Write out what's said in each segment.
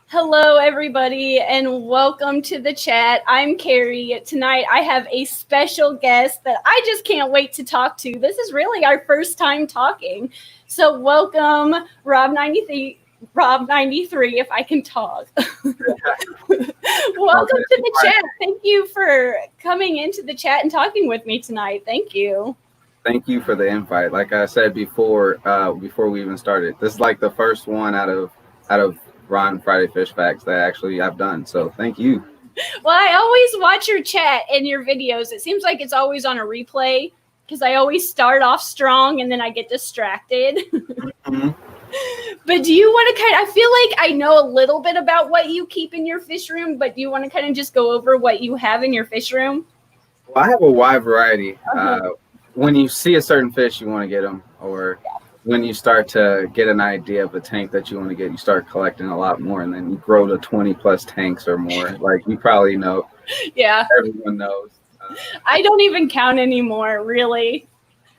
Hello, everybody, and welcome to the chat. I'm Carrie. Tonight, I have a special guest that I just can't wait to talk to. This is really our first time talking. So, welcome, Rob93, if I can talk. Welcome to the chat. Thank you for coming into the chat and talking with me tonight. Thank you. Thank you for the invite. Like I said before we even started, this is like the first one out of Ron Friday Fish Facts that actually I've done. So thank you. Well, I always watch your chat and your videos. It seems like it's always on a replay because I always start off strong and then I get distracted. Mm-hmm. But do you want to I feel like I know a little bit about what you keep in your fish room, but do you want to kind of just go over what you have in your fish room? Well, I have a wide variety. When you see a certain fish, you want to get them, or when you start to get an idea of a tank that you want to get, you start collecting a lot more, and then you grow to 20 plus tanks or more. Like you probably know. Yeah. Everyone knows. I don't even count anymore, really.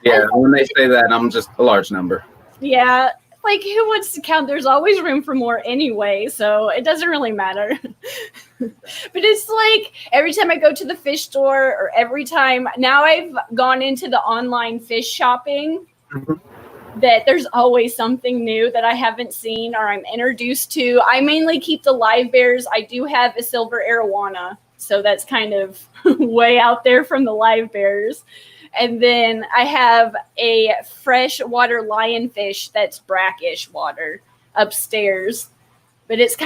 Yeah, when they say that, I'm just a large number. Yeah. Like, who wants to count? There's always room for more anyway, so it doesn't really matter. But it's like every time I go to the fish store or every time now I've gone into the online fish shopping, that there's always something new that I haven't seen or I'm introduced to. I mainly keep the live bears. I do have a silver arowana, so that's kind of way out there from the live bears. And then I have a freshwater lionfish that's brackish water upstairs. But it's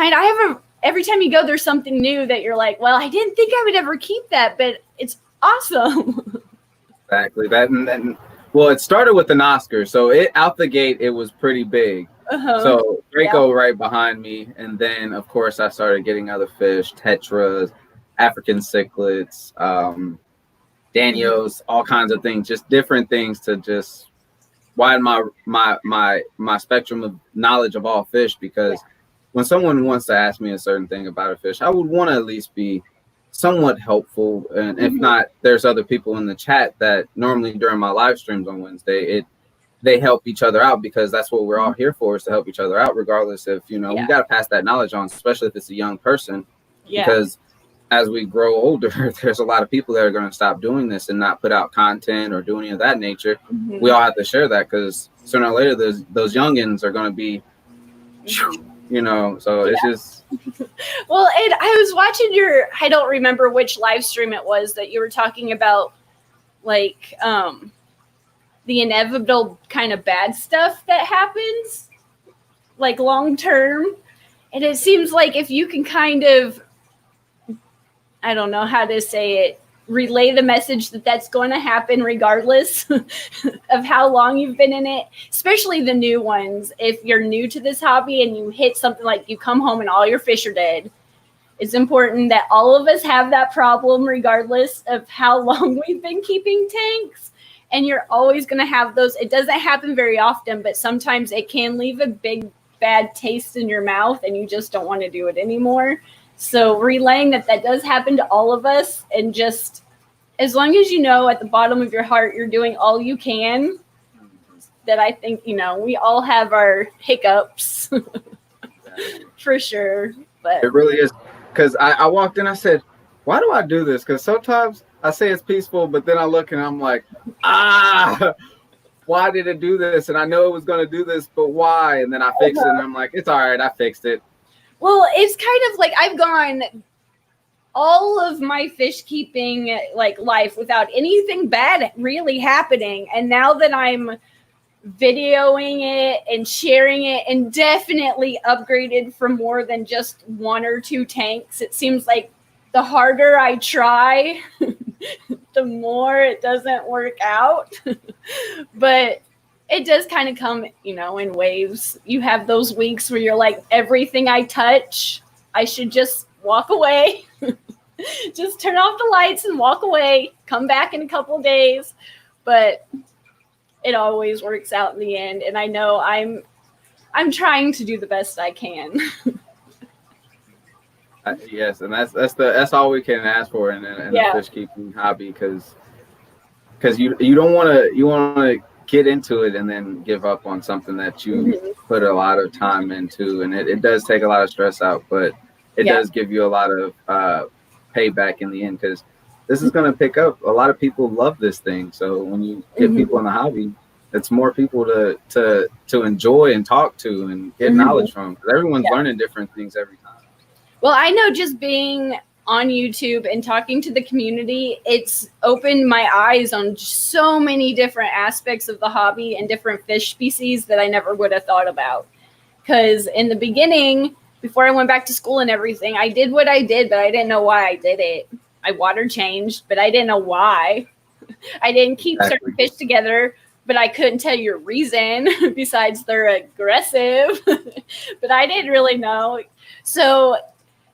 every time you go, there's something new that you're like, well, I didn't think I would ever keep that, but it's awesome. Exactly. Well, it started with an Oscar. So out the gate, it was pretty big. So Draco right behind me. And then, of course, I started getting other fish, tetras, African cichlids, Danios, all kinds of things, just different things to just widen my spectrum of knowledge of all fish. Because when someone wants to ask me a certain thing about a fish, I would want to at least be somewhat helpful. And if not, there's other people in the chat that normally during my live streams on Wednesday, they help each other out, because that's what we're all here for, is to help each other out, regardless if, we got to pass that knowledge on, especially if it's a young person, because as we grow older, there's a lot of people that are going to stop doing this and not put out content or do any of that nature. We all have to share that, because sooner or later, those youngins are going to be, so it's just. Well, and I was watching I don't remember which live stream it was that you were talking about, like, the inevitable kind of bad stuff that happens, like long term. And it seems like if you can kind of, I don't know how to say it, relay the message that that's going to happen regardless of how long you've been in it, especially the new ones. If you're new to this hobby and you hit something like you come home and all your fish are dead, it's important that all of us have that problem regardless of how long we've been keeping tanks. And you're always going to have those. It doesn't happen very often, but sometimes it can leave a big bad taste in your mouth and you just don't want to do it anymore. So relaying that does happen to all of us, and just as long as at the bottom of your heart you're doing all you can, that I think, we all have our hiccups for sure. But it really is, because I walked in, I said, why do I do this? Because sometimes I say it's peaceful, but then I look and I'm like, why did it do this? And I know it was going to do this, but why? And then I fix it and I'm like, it's all right, I fixed it. Well, it's kind of like I've gone all of my fish keeping life without anything bad really happening. And now that I'm videoing it and sharing it, and definitely upgraded from more than just 1 or 2 tanks, it seems like the harder I try, the more it doesn't work out. But it does kind of come, in waves. You have those weeks where you're like, everything I touch, I should just walk away. Just turn off the lights and walk away. Come back in a couple of days. But it always works out in the end. And I know I'm trying to do the best I can. Yes, and that's all we can ask for in a fish keeping hobby, because you want to get into it and then give up on something that you put a lot of time into, and it does take a lot of stress out, but it does give you a lot of payback in the end, because this is going to pick up. A lot of people love this thing, so when you get people in the hobby, it's more people to enjoy and talk to and get knowledge from, because everyone's learning different things every time. Well, I know just being on YouTube and talking to the community, it's opened my eyes on so many different aspects of the hobby and different fish species that I never would have thought about. Because in the beginning, before I went back to school and everything, I did what I did, but I didn't know why I did it. I water changed, but I didn't know why. I didn't keep certain fish together, but I couldn't tell you a reason besides they're aggressive. But I didn't really know. So,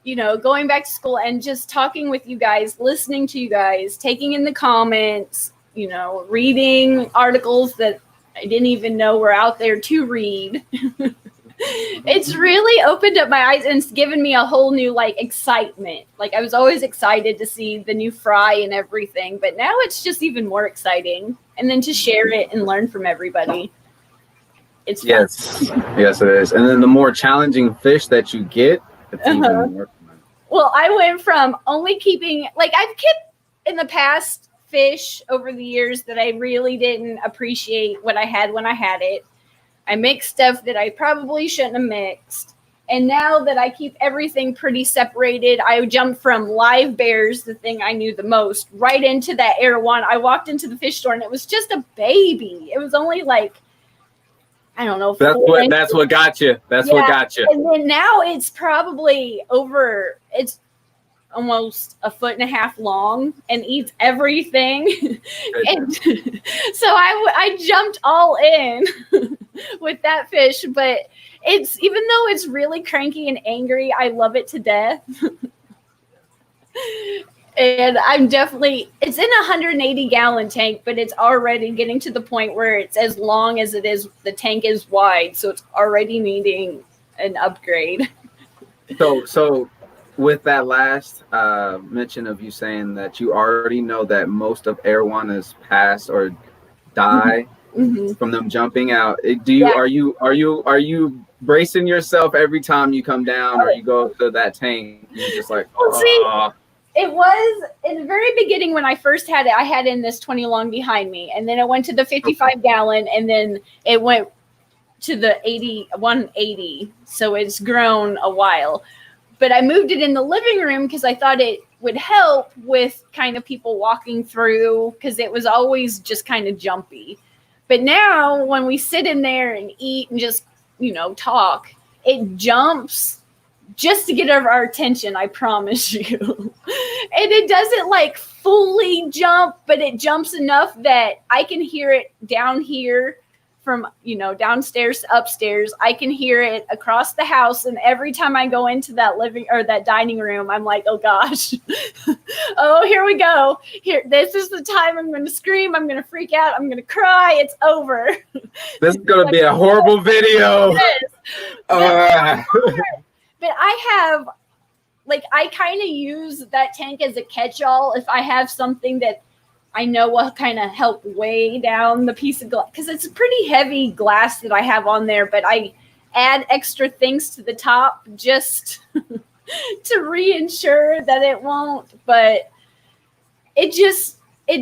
you know, going back to school and just talking with you guys, listening to you guys, taking in the comments, you know, reading articles that I didn't even know were out there to read. It's really opened up my eyes and it's given me a whole new like excitement. Like I was always excited to see the new fry and everything, but now it's just even more exciting. And then to share it and learn from everybody. It's fun. Yes, it is. And then the more challenging fish that you get, it's even more fun. Well, I went from only keeping, like I've kept in the past fish over the years that I really didn't appreciate what I had when I had it. I mixed stuff that I probably shouldn't have mixed. And now that I keep everything pretty separated, I jumped from live bears, the thing I knew the most, right into that arowana. I walked into the fish store and it was just a baby. It was only like, I don't know. That's what got you. That's what got you. And then now it's probably it's almost 1.5 feet long and eats everything. And so I jumped all in with that fish, but it's, even though it's really cranky and angry, I love it to death. And I'm definitely, it's in a 180-gallon tank, but it's already getting to the point where it's as long as it is, the tank is wide, so it's already needing an upgrade. So with that last mention of you saying that you already know that most of arowanas pass or die from them jumping out, are you bracing yourself every time you come down or you go to that tank? You're just like, it was in the very beginning when I first had it, I had in this 20 long behind me, and then it went to the 55-gallon, and then it went to the 180. So it's grown a while. But I moved it in the living room because I thought it would help with kind of people walking through, because it was always just kind of jumpy. But now when we sit in there and eat and just, you know, talk, it jumps just to get our attention, I promise you. And it doesn't like fully jump, but it jumps enough that I can hear it down here from, you know, downstairs to upstairs. I can hear it across the house. And every time I go into that that dining room, I'm like, oh gosh, oh, here we go. Here, this is the time I'm going to scream. I'm going to freak out. I'm going to cry. It's over. This is going to be a horrible video. But I have, like, I kind of use that tank as a catch-all if I have something that I know will kind of help weigh down the piece of glass. Because it's a pretty heavy glass that I have on there, but I add extra things to the top just to reinsure that it won't. But it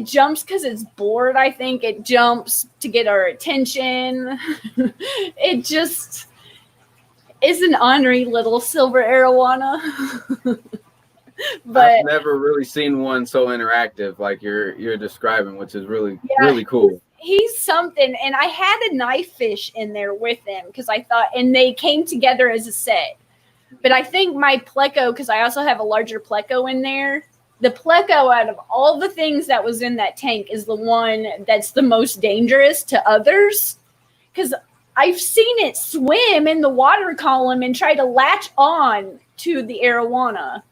jumps because it's bored, I think. It jumps to get our attention. It just is an ornery little silver arowana. But I've never really seen one so interactive like you're describing, which is really cool. He's something. And I had a knife fish in there with him because I thought, and they came together as a set. But I think my pleco, because I also have a larger pleco in there, the pleco out of all the things that was in that tank is the one that's the most dangerous to others. Because I've seen it swim in the water column and try to latch on to the arowana.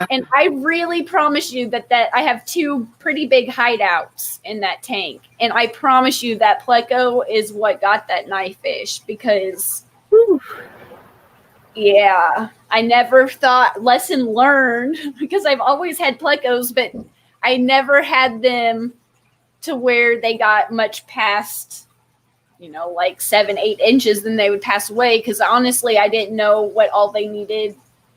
And I really promise you that I have 2 pretty big hideouts in that tank. And I promise you that pleco is what got that knife fish because, I never thought, lesson learned, because I've always had plecos, but I never had them to where they got much past like 7-8 inches, then they would pass away, because honestly I didn't know what all they needed.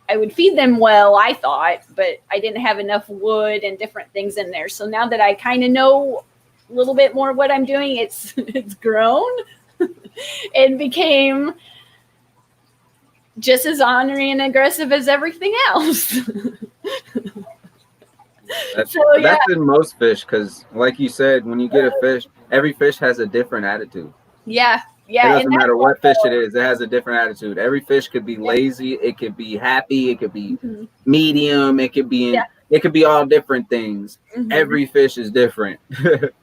I would feed them well, I thought, but I didn't have enough wood and different things in there. So now that I kind of know a little bit more what I'm doing, it's grown and became just as ornery and aggressive as everything else. That's in most fish, because like you said, when you get a fish, every fish has a different attitude. Yeah. It doesn't matter what fish it is, it has a different attitude. Every fish could be lazy, it could be happy, it could be medium, it could be it could be all different things. Every fish is different.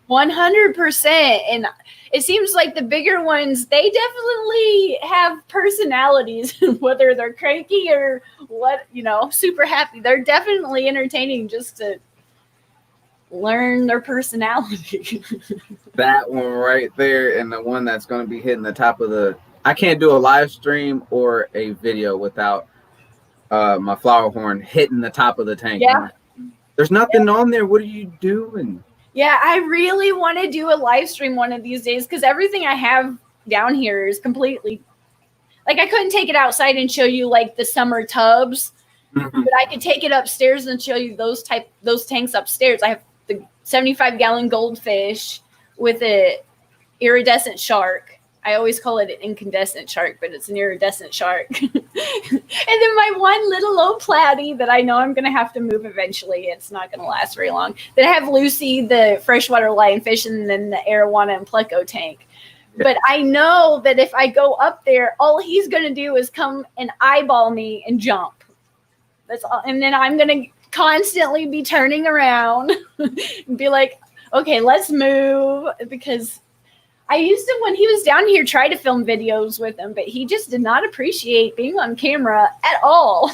100%. And it seems like the bigger ones, they definitely have personalities, whether they're cranky or what, super happy. They're definitely entertaining just to learn their personality. That one right there, and the one that's going to be hitting the top of the... I can't do a live stream or a video without my flower horn hitting the top of the tank. Yeah. There's nothing on there. What are you doing? Yeah, I really want to do a live stream one of these days, because everything I have down here is completely... Like, I couldn't take it outside and show you, like, the summer tubs, but I could take it upstairs and show you those tanks upstairs. I have the 75-gallon goldfish with an iridescent shark. I always call it an incandescent shark, but it's an iridescent shark. And then my one little old platy that I know I'm going to have to move eventually. It's not going to last very long. Then I have Lucy, the freshwater lionfish, and then the arowana and pleco tank. But I know that if I go up there, all he's going to do is come and eyeball me and jump. That's all. And then I'm going to constantly be turning around and be like, okay, let's move, because I used to, when he was down here, try to film videos with him, but he just did not appreciate being on camera at all.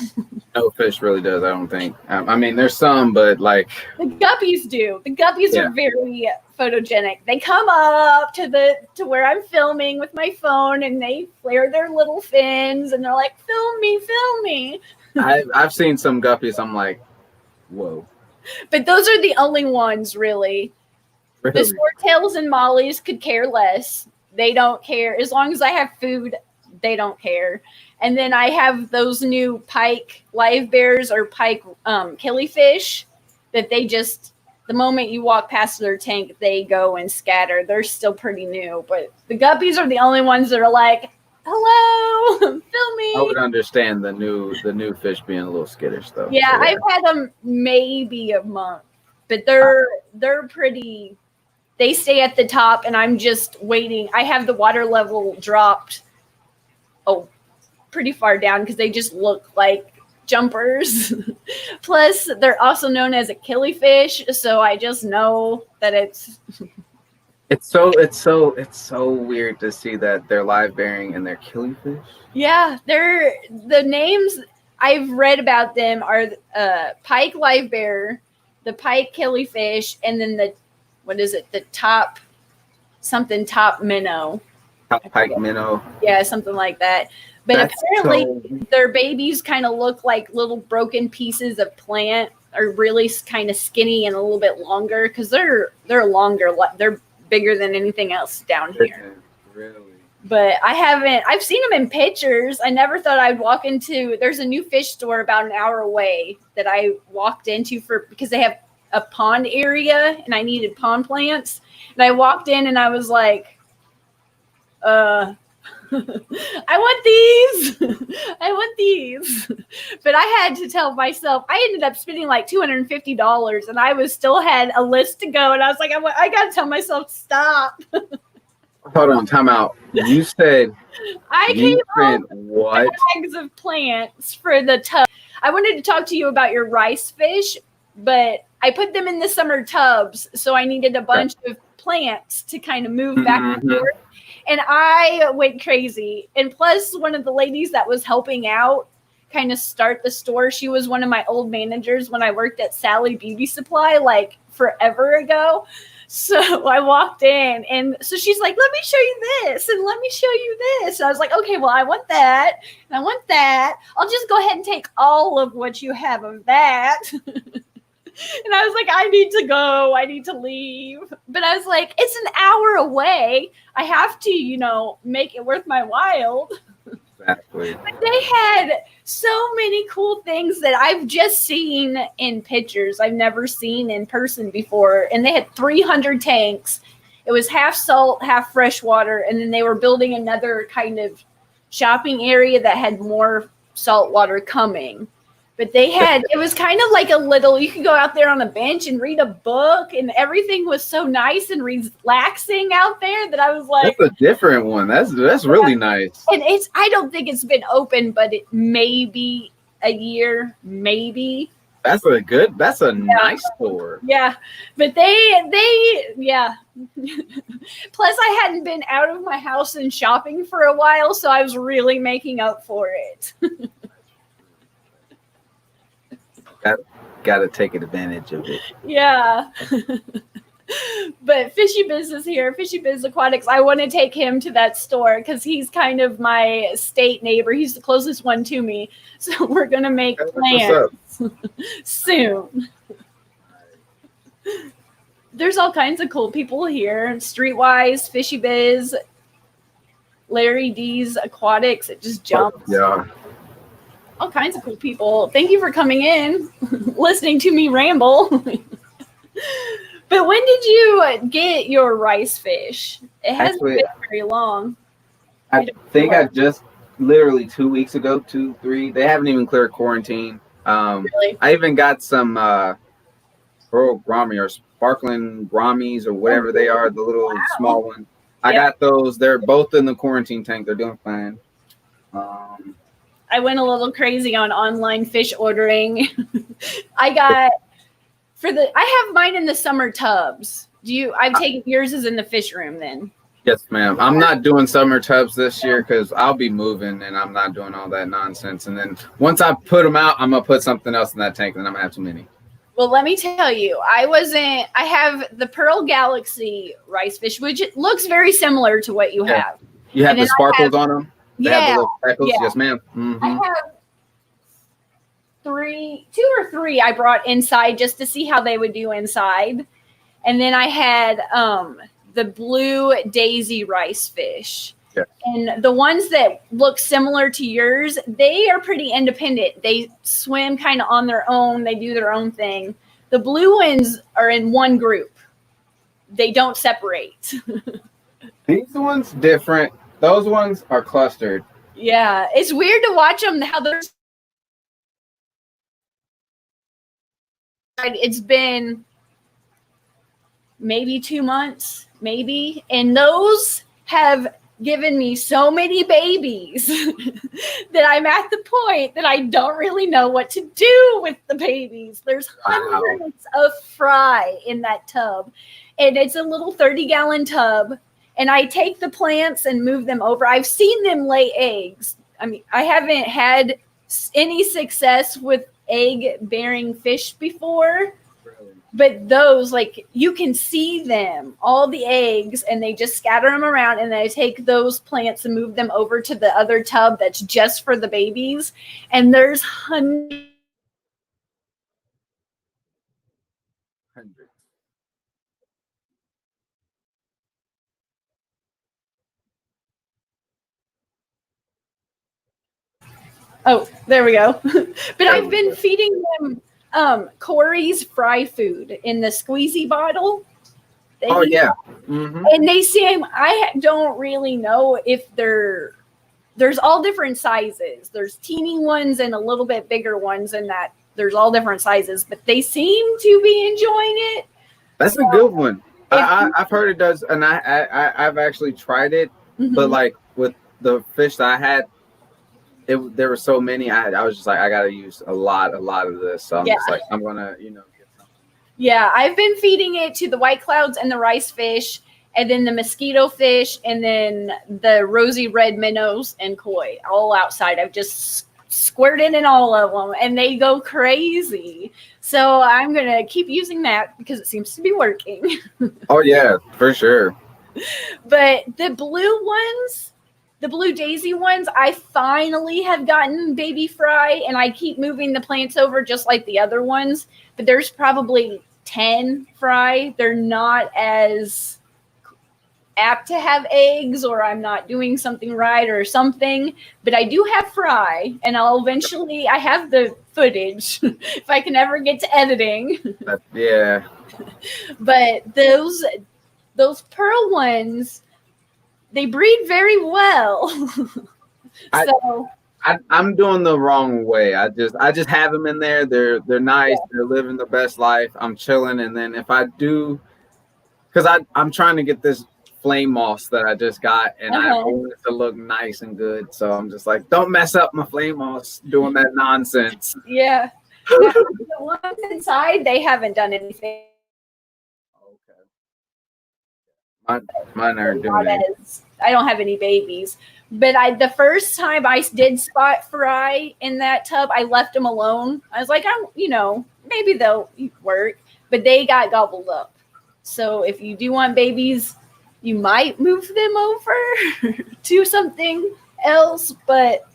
No fish really does, I don't think. I mean, there's some, but like... The guppies do. The guppies are very photogenic. They come up to where I'm filming with my phone, and they flare their little fins, and they're like, film me, film me. I've seen some guppies, I'm like, whoa. But those are the only ones, really. The swordtails and mollies could care less. They don't care. As long as I have food, they don't care. And then I have those new pike live bears or pike killifish that they just, the moment you walk past their tank, they go and scatter. They're still pretty new. But the guppies are the only ones that are like, hello, film me. I would understand the new fish being a little skittish, though. Yeah, so, I've had them maybe a month, but they're pretty. They stay at the top, and I'm just waiting. I have the water level dropped, pretty far down, because they just look like jumpers. Plus, they're also known as a killifish, so I just know that it's. It's so weird to see that they're live bearing and they're killifish. Yeah, the names I've read about them are pike live bear, the pike killifish, and then the top minnow. Top pike minnow. Yeah, something like that. But apparently their babies kind of look like little broken pieces of plant, are really kind of skinny and a little bit longer, because they're longer. They're bigger than anything else down here. Really? But I've seen them in pictures. I never thought I'd walk into, there's a new fish store about an hour away that I walked into because they have a pond area and I needed pond plants. And I walked in and I was like, I want these. But I had to tell myself, I ended up spending like $250 and I still had a list to go. And I was like, I got to tell myself, stop. Hold on, time out. You said I came spent what? Bags of plants for the tub. I wanted to talk to you about your rice fish, but I put them in the summer tubs. So I needed a bunch of plants to kind of move back and forth. And I went crazy. And plus, one of the ladies that was helping out kind of start the store, she was one of my old managers when I worked at Sally Beauty Supply, like forever ago. So I walked in, and so she's like, let me show you this, and let me show you this. And I was like, okay, well, I want that, and I want that. I'll just go ahead and take all of what you have of that. And I was like, I need to go. I need to leave. But I was like, it's an hour away. I have to, you know, make it worth my while. Exactly. But they had so many cool things that I've just seen in pictures. I've never seen in person before. And they had 300 tanks. It was half salt, half fresh water. And then they were building another kind of shopping area that had more salt water coming. But they had, it was kind of like a little, you could go out there on a bench and read a book, and everything was so nice and relaxing out there that I was like, that's a different one. That's really nice. And I don't think it's been open, but it may be a year, maybe. That's a nice store. Yeah. But they yeah. Plus I hadn't been out of my house and shopping for a while, so I was really making up for it. Got to take advantage of it. Yeah. But Fishy Biz is here. Fishy Biz Aquatics. I want to take him to that store because he's kind of my state neighbor. He's the closest one to me. So we're going to make plans soon. There's all kinds of cool people here. Streetwise, Fishy Biz, Larry D's Aquatics. It just jumps. Yeah. All kinds of cool people. Thank you for coming in, listening to me ramble. But when did you get your rice fish? It hasn't been very long. I think I just literally 2 weeks ago, 2, 3. They haven't even cleared quarantine. Really? I even got some Pearl Grami or sparkling Gramis or whatever they are, the little small one. I got those. They're both in the quarantine tank. They're doing fine. I went a little crazy on online fish ordering. I have mine in the summer tubs. I've taken yours is in the fish room then. Yes, ma'am. I'm not doing summer tubs this year because I'll be moving and I'm not doing all that nonsense. And then once I put them out, I'm going to put something else in that tank and then I'm going to have too many. Well, let me tell you, I have the Pearl Galaxy rice fish, which it looks very similar to what you have. You have the sparkles on them? They have the little speckles? Yeah. Yes, ma'am. Mm-hmm. I have 2 or 3 I brought inside just to see how they would do inside. And then I had the blue daisy rice fish. Yeah. And the ones that look similar to yours, they are pretty independent. They swim kind of on their own. They do their own thing. The blue ones are in one group. They don't separate. These ones different. Those ones are clustered. Yeah. It's weird to watch them how they're. It's been maybe 2 months, maybe. And those have given me so many babies that I'm at the point that I don't really know what to do with the babies. There's hundreds of fry in that tub. And it's a little 30-gallon tub. And I take the plants and move them over. I've seen them lay eggs. I mean, I haven't had any success with egg-bearing fish before. But those, like, you can see them, all the eggs, and they just scatter them around, and I take those plants and move them over to the other tub that's just for the babies. And there's hundreds. Oh, there we go. But I've been feeding them Corey's fry food in the squeezy bottle. Yeah. Mm-hmm. And they seem, I don't really know if there's all different sizes. There's teeny ones and a little bit bigger ones, and that there's all different sizes, but they seem to be enjoying it. That's a good one. I've heard it does, and I've actually tried it, but like with the fish that I had, there were so many. I was just like, I gotta use a lot of this. So I'm just like, I'm gonna, get something. Yeah, I've been feeding it to the white clouds and the rice fish, and then the mosquito fish, and then the rosy red minnows and koi all outside. I've just squirted in all of them, and they go crazy. So I'm gonna keep using that because it seems to be working. Oh yeah, for sure. But the blue ones, the blue daisy ones, I finally have gotten baby fry, and I keep moving the plants over just like the other ones. But there's probably 10 fry. They're not as apt to have eggs, or I'm not doing something right or something. But I do have fry, and I have the footage if I can ever get to editing. Yeah. But those pearl ones, they breed very well. I'm doing the wrong way. I just have them in there. They're nice. Yeah. They're living the best life. I'm chilling, and then if I do, because I'm trying to get this flame moss that I just got, and I want it to look nice and good. So I'm just like, don't mess up my flame moss doing that nonsense. Yeah. Now, the ones inside, they haven't done anything. Mine are doing it. I don't have any babies, but the first time I did spot fry in that tub, I left them alone. I was like, maybe they'll work, but they got gobbled up. So if you do want babies, you might move them over to something else, but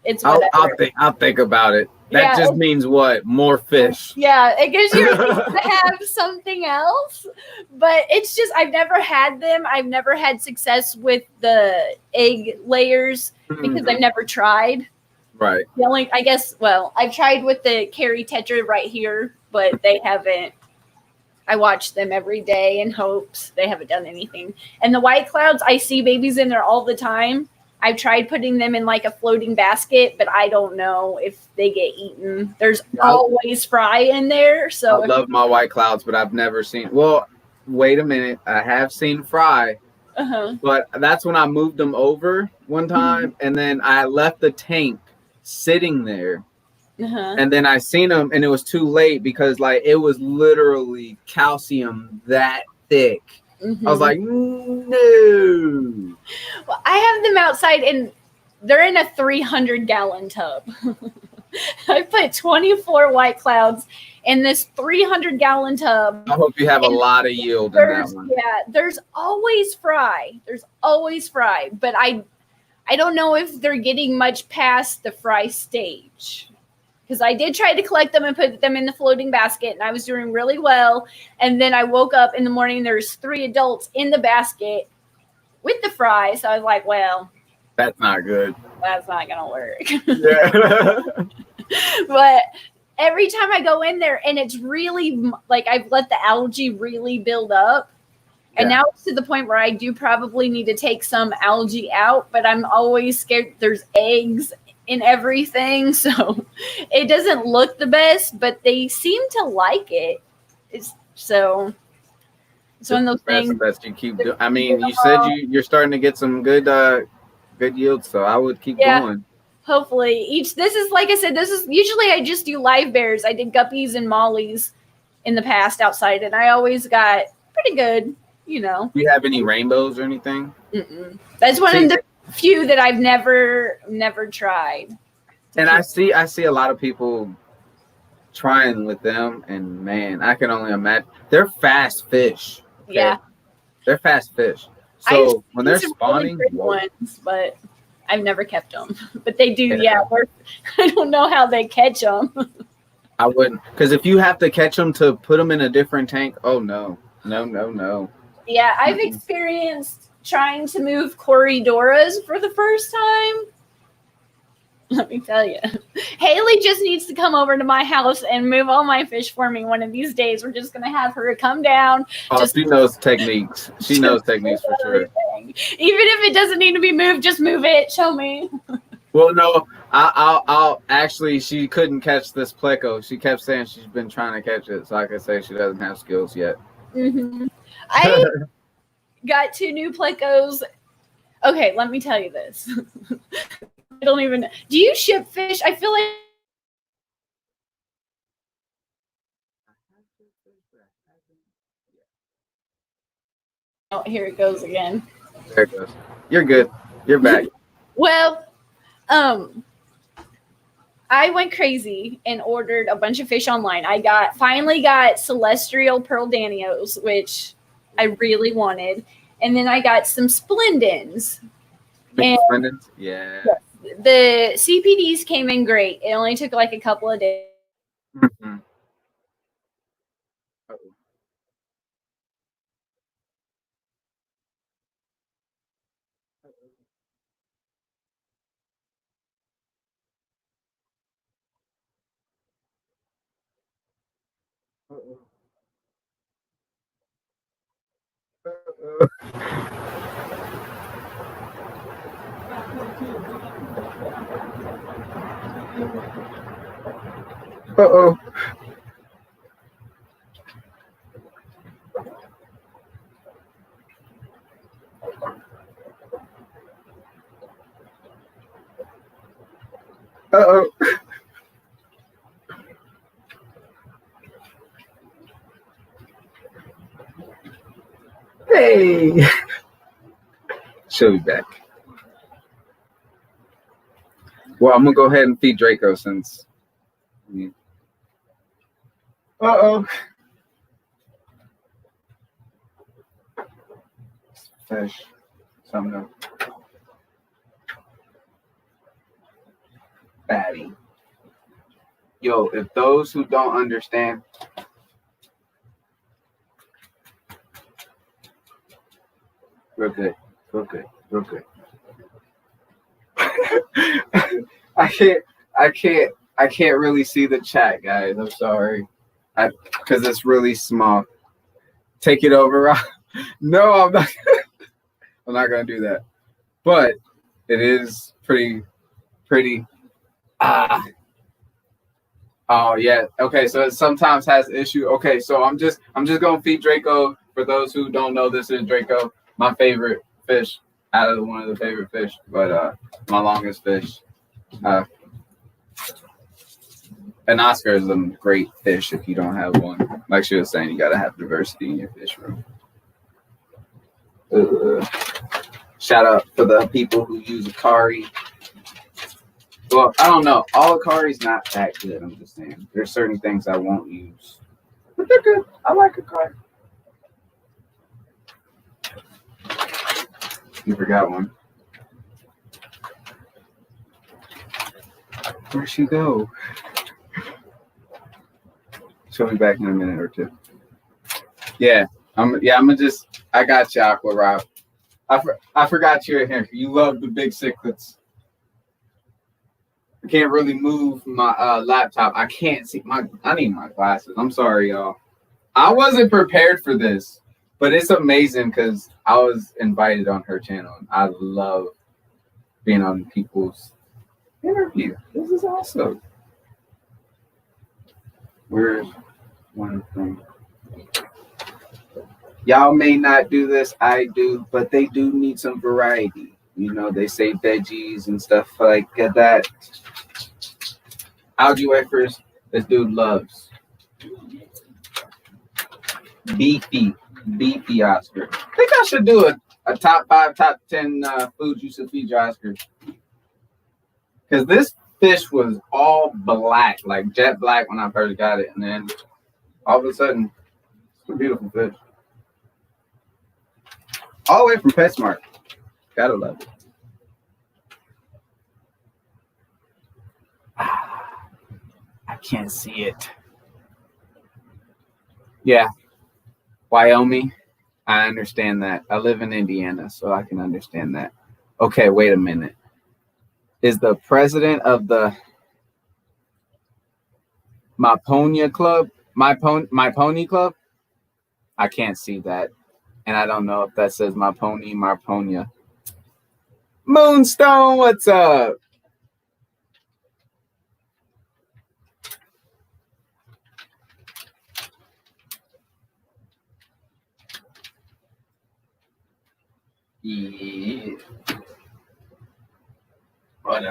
it's whatever. I'll think about it. That just means what? More fish. Yeah, it gives you a reason to have something else. But it's just, I've never had them. I've never had success with the egg layers because I've never tried. Right. I've tried with the Carrie Tetra right here, but they haven't. I watch them every day in hopes. They haven't done anything. And the white clouds, I see babies in there all the time. I've tried putting them in like a floating basket, but I don't know if they get eaten. There's always fry in there. So I love my white clouds, but I've never seen. Well, wait a minute. I have seen fry, but that's when I moved them over one time, and then I left the tank sitting there, and then I seen them, and it was too late because like it was literally calcium that thick. I was like, no. Well, I have them outside, and they're in a 300-gallon tub. I put 24 white clouds in this 300-gallon tub. I hope you have a lot of yield in that one. Yeah, there's always fry. But I don't know if they're getting much past the fry stage. Because I did try to collect them and put them in the floating basket, and I was doing really well. And then I woke up in the morning, there's 3 adults in the basket with the fry. So I was like, well, that's not good. That's not going to work. Yeah. But every time I go in there, and it's really like I've let the algae really build up. And now it's to the point where I do probably need to take some algae out, but I'm always scared there's eggs in everything, so it doesn't look the best, but they seem to like it. It's one of those things that you keep doing. I mean, you said you're starting to get some good yields, so I would keep going. Hopefully, this is like I said. This is usually I just do live bears. I did guppies and mollies in the past outside, and I always got pretty good. Do you have any rainbows or anything? That's one of the few that I've never tried. And I see a lot of people trying with them, and man, I can only imagine they're fast fish. Okay? Yeah, they're fast fish. So when they're spawning, really ones, but I've never kept them. But they do, I don't know how they catch them. I wouldn't, because if you have to catch them to put them in a different tank, oh no. Yeah, I've experienced trying to move Corridoras for the first time. Let me tell you, Haley just needs to come over to my house and move all my fish for me one of these days. We're just going to have her come down. She knows techniques. She knows techniques for sure. Even if it doesn't need to be moved, just move it. Show me. Well, no, I'll actually, she couldn't catch this pleco. She kept saying she's been trying to catch it. So I could say she doesn't have skills yet. I got 2 new plecos. Okay, let me tell you this. I don't even know. Do you ship fish? I feel like oh, here it goes again. There it goes. You're good. You're back. Well, I went crazy and ordered a bunch of fish online. I finally got celestial pearl danios, which I really wanted. And then I got some splendens. And Brendan's? Yeah. the CPDs came in great. It only took like a couple of days. Mm-hmm. Uh-oh. Uh-oh. Hey. She'll be back. Well, I'm gonna go ahead and feed Draco since. Uh-oh. Fish. Something. Fatty. Yo, if those who don't understand. Real good. Real good. Real good. I can't really see the chat, guys. I'm sorry. Because it's really small. Take it over, Rob. No, I'm not. I'm not gonna do that. But it is pretty. Oh yeah. Okay, so it sometimes has issue. Okay, so I'm just gonna feed Draco. For those who don't know, this is Draco, my favorite fish out of one of the favorite fish, but my longest fish. An Oscar is a great fish if you don't have one. Like she was saying, you gotta have diversity in your fish room. Shout out for the people who use Akari. Well, I don't know. All Akari's not that good. I'm just saying. There's certain things I won't use. But they're good. I like Akari. You forgot one. Where'd she go? She'll be back in a minute or two. Yeah. I'm gonna just. I got you, Aqua Rob. I forgot you're here. You love the big cichlids. I can't really move my laptop. I can't see I need my glasses. I'm sorry, y'all. I wasn't prepared for this, but it's amazing because I was invited on her channel, and I love being on people's interview. This is awesome. Where's one thing? Y'all may not do this, I do, but they do need some variety. You know, they say veggies and stuff like that. Algae wafers, this dude loves. Beefy Oscar. I think I should do a top 5, top 10 foods you should feed your Oscars. Because this fish was all black, like jet black when I first got it. And then all of a sudden, it's a beautiful fish. All the way from PetSmart. Gotta love it. I can't see it. Yeah. Wyoming. I understand that. I live in Indiana, so I can understand that. Okay, wait a minute. Is the president of the My Pony Club? My Pony Club? I can't see that. And I don't know if that says My Pony, Marponia. Moonstone, what's up? Yeah. But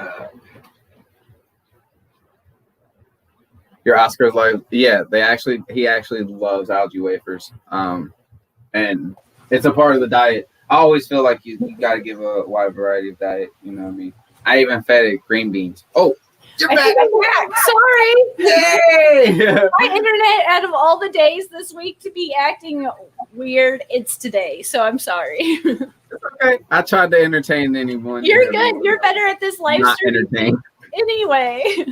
your Oscar's like, yeah, he actually loves algae wafers. And it's a part of the diet. I always feel like you got to give a wide variety of diet. You know what I mean? I even fed it green beans. Oh, You're I back. think I'm back. Sorry. Yay! My internet, out of all the days this week to be acting weird, it's today. So I'm sorry. Okay. I tried to entertain anyone. You're good. You're better at this live Not stream entertain. anyway.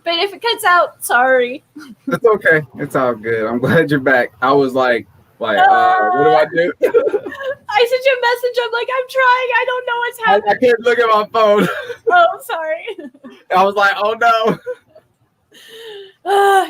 But if it cuts out, sorry. It's okay. It's all good. I'm glad you're back. I was like, what do I do? I sent you a message. I'm like, I'm trying. I don't know what's I happening. can't look at my phone. Oh, sorry. I was like, oh no.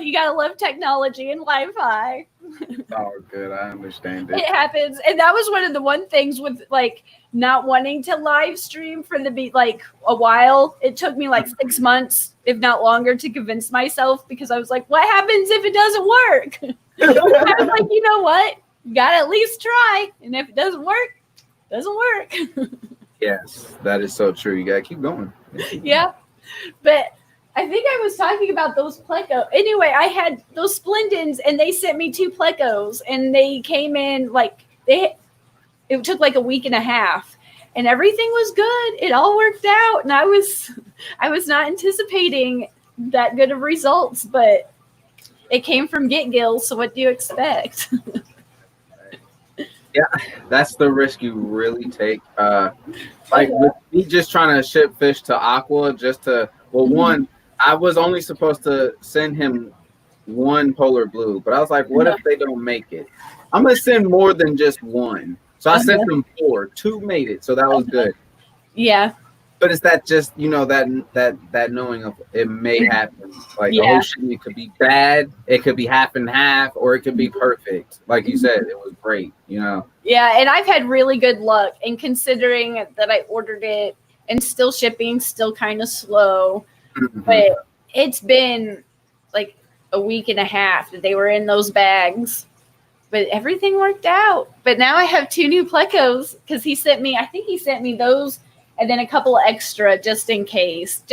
You gotta love technology and Wi-Fi. It's all good. I understand it. It happens, and that was one things with like not wanting to live stream for like a while. It took me like 6 months, if not longer, to convince myself, because I was like, what happens if it doesn't work? I was like, you know what? You gotta at least try, and if it doesn't work, it doesn't work. Yes, that is so true. You gotta keep going. Yeah, but I think I was talking about those Pleco. Anyway, I had those Splendens, and they sent me 2 Plecos, and they came in like it took like a week and a half, and everything was good. It all worked out, and I was not anticipating that good of results, but it came from Get Gills. So what do you expect? Yeah, that's the risk you really take. Like with me just trying to ship fish to Aqua, just to one, I was only supposed to send him 1 polar blue, but I was like, what if they don't make it? I'm gonna send more than just 1. So I sent them 4. 2 made it, so that was good. Yeah. But it's that just that knowing of it may happen. Like the whole shit could be bad, it could be half and half, or it could be perfect. Like you said, it was great, Yeah, and I've had really good luck, and considering that I ordered it and still shipping, still kind of slow, but it's been like a week and a half that they were in those bags, but everything worked out. But now I have 2 new Plecos because I think he sent me those and then a couple extra just in case,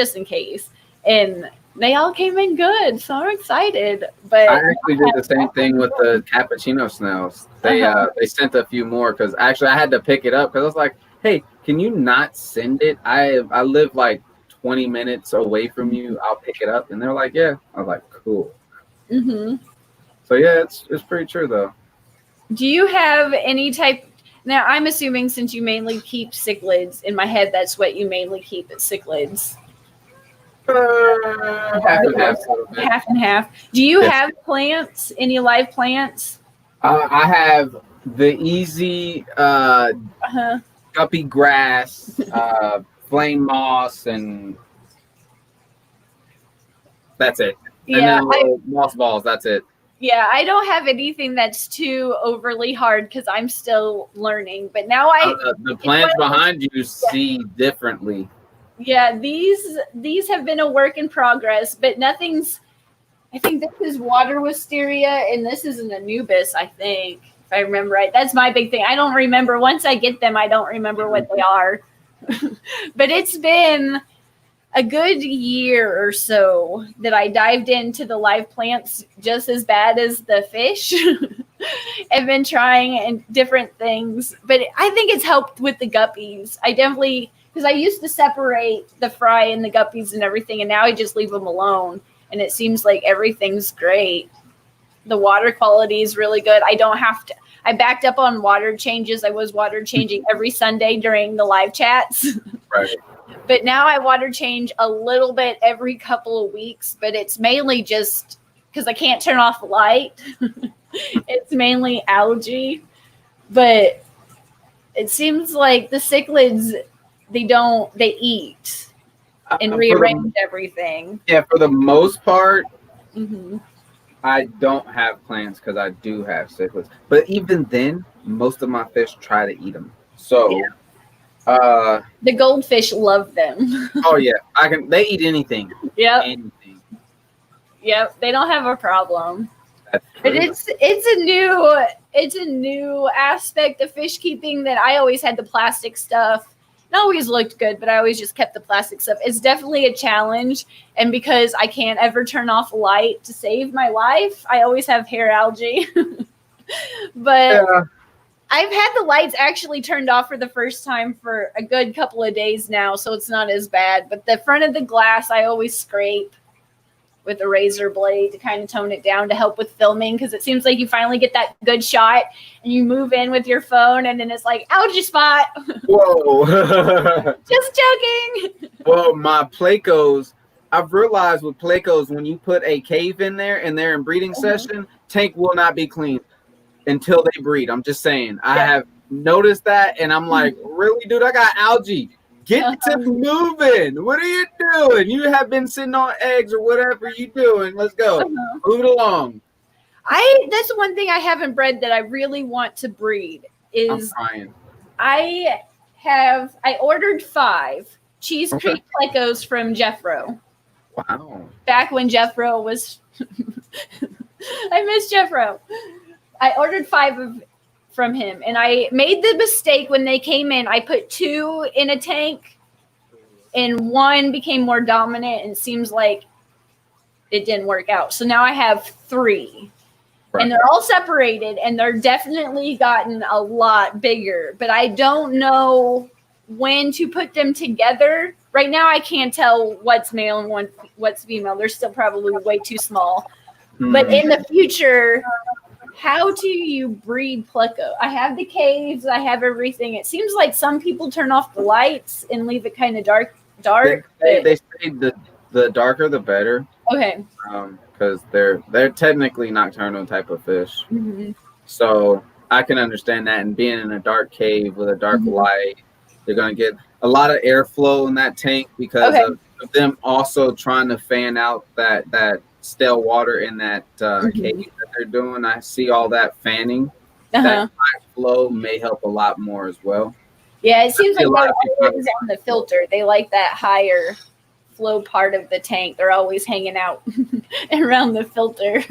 and they all came in good, so I'm excited. But I actually did the same thing with the cappuccino snails. They sent a few more because actually I had to pick it up because I was like, hey, can you not send it? I live like 20 minutes away from you. I'll pick it up. And they're like, yeah. I was like, cool. So yeah, it's pretty true though. Do you have any type? Now I'm assuming since you mainly keep cichlids, in my head that's what you mainly keep at cichlids. Half and half. Half and half. Do you have plants? Any live plants? I have the easy guppy grass, flame moss, and that's it. Yeah, and then moss balls. That's it. Yeah, I don't have anything that's too overly hard because I'm still learning. But now the plants behind you see differently. Yeah, these have been a work in progress, but nothing's. I think this is water wisteria, and this is an Anubis, I think, if I remember right. That's my big thing. I don't remember. Once I get them, I don't remember what they are. But it's been a good year or so that I dived into the live plants just as bad as the fish. I've been trying different things, but I think it's helped with the guppies. I definitely, because I used to separate the fry and the guppies and everything, and now I just leave them alone. And it seems like everything's great. The water quality is really good. I don't have to. I backed up on water changes. I was water changing every Sunday during the live chats. Right. But now I water change a little bit every couple of weeks. But it's mainly just because I can't turn off the light. It's mainly algae. But it seems like the cichlids, they eat and rearrange everything. Yeah, for the most part, I don't have plants because I do have cichlids. But even then, most of my fish try to eat them. So, the goldfish love them. Oh yeah, they eat anything. Yep. Anything. Yep. They don't have a problem. That's But true. it's a new aspect of fish keeping that I always had the plastic stuff. It always looked good, but I always just kept the plastic stuff. It's definitely a challenge. And because I can't ever turn off light to save my life, I always have hair algae. But I've had the lights actually turned off for the first time for a good couple of days now, so it's not as bad. But the front of the glass, I always scrape with a razor blade to kind of tone it down to help with filming, because it seems like you finally get that good shot and you move in with your phone and then it's like, algae spot. Whoa. Just joking. Well, my Plecos, I've realized with Plecos, when you put a cave in there and they're in breeding session, tank will not be cleaned until they breed. I'm just saying. I have noticed that, and I'm like, really, dude? I got algae. Get to moving. What are you doing? You have been sitting on eggs or whatever you doing. Let's go. Move it along. That's one thing I haven't bred that I really want to breed is I'm I ordered 5 Cheese Creek Plecos from Jeffro. Wow. Back when Jeffro was I miss Jeffro. I ordered 5 from him, and I made the mistake when they came in. I put 2 in a tank, and 1 became more dominant, and it seems like it didn't work out. So now I have 3, and they're all separated, and they're definitely gotten a lot bigger. But I don't know when to put them together. Right now, I can't tell what's male and what's female. They're still probably way too small. But in the future, how do you breed Pleco? I have the caves. I have everything. It seems like some people turn off the lights and leave it kind of dark. They say the darker the better. Okay. Because they're technically nocturnal type of fish. So I can understand that. And being in a dark cave with a dark light, they're going to get a lot of airflow in that tank because of them also trying to fan out that stale water in that cave that they're doing. I see all that fanning. That high flow may help a lot more as well. Yeah, it seems like they're always on the filter. They like that higher flow part of the tank. They're always hanging out around the filter.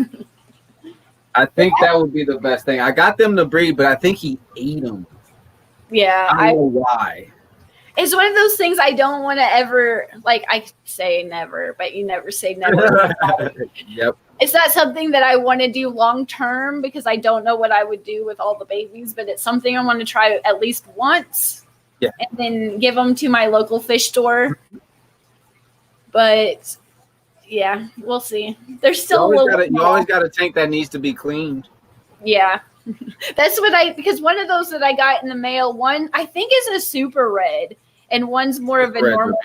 I think that would be the best thing. I got them to breed, but I think he ate them. Yeah. I don't know why. It's one of those things I don't want to ever, like, I say never, but you never say never. Yep. It's not something that I want to do long term because I don't know what I would do with all the babies, but it's something I want to try at least once. Yeah. And then give them to my local fish store. But yeah, we'll see. There's still you always got a tank that needs to be cleaned. Yeah. That's because one of those that I got in the mail, one I think is a super red and one's more of a normal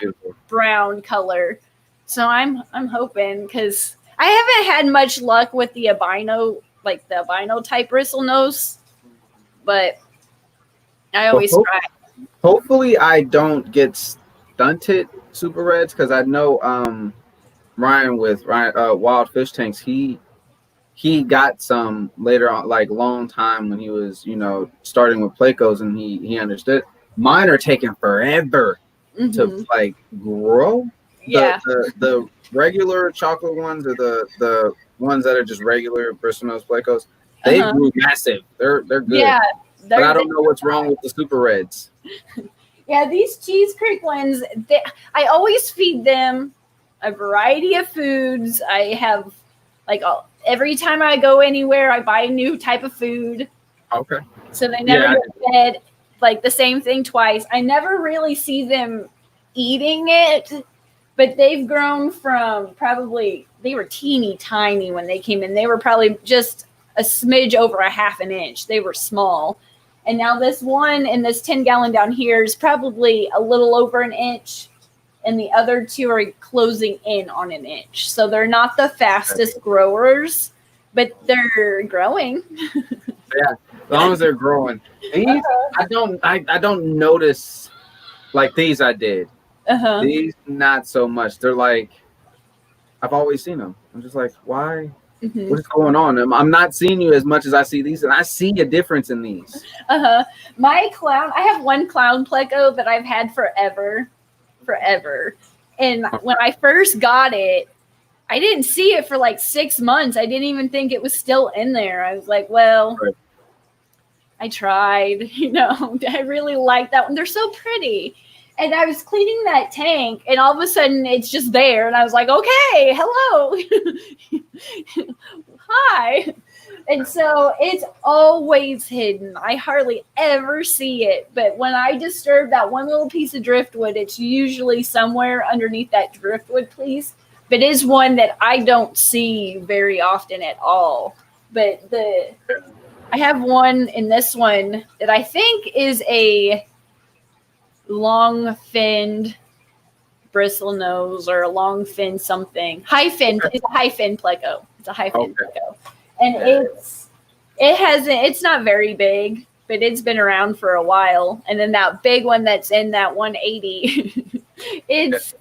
brown color. So I'm hoping, because I haven't had much luck with the albino, like the albino type bristlenose, but I always try. Hopefully I don't get stunted super reds, because I know Ryan with Wild Fish Tanks, he got some later on, like long time when he was, starting with Plecos, and he understood. Mine are taking forever to like grow. Yeah. The regular chocolate ones, or the ones that are just regular bristlenose Plecos, they grew massive. They're good. Yeah. But I don't know what's wrong with the super reds. Yeah, these Cheese Creek ones, I always feed them a variety of foods. I have every time I go anywhere, I buy a new type of food. Okay. So they never get fed like the same thing twice. I never really see them eating it, but they've grown from they were teeny tiny when they came in. They were probably just a smidge over a half an inch. They were small. And now this one in this 10-gallon down here is probably a little over an inch. And the other 2 are closing in on an inch. So they're not the fastest growers, but they're growing. Yeah, as long as they're growing. These, I don't notice like these I did. These, not so much. They're like, I've always seen them. I'm just like, why? What is going on? I'm not seeing you as much as I see these, and I see a difference in these. My clown, I have one clown Pleco that I've had forever. And when I first got it, I didn't see it for like 6 months. I didn't even think it was still in there. I was like, well, I tried, I really like that one. They're so pretty. And I was cleaning that tank, and all of a sudden it's just there. And I was like, okay, hello. Hi. And so it's always hidden. I hardly ever see it. But when I disturb that one little piece of driftwood, it's usually somewhere underneath that driftwood piece. But it is one that I don't see very often at all. But I have one in this one that I think is a long-finned bristle nose or a long-finned something. High-finned. It's a high-finned pleco. It's a high-finned pleco. And it's not very big, but it's been around for a while. And then that big one that's in that 180, it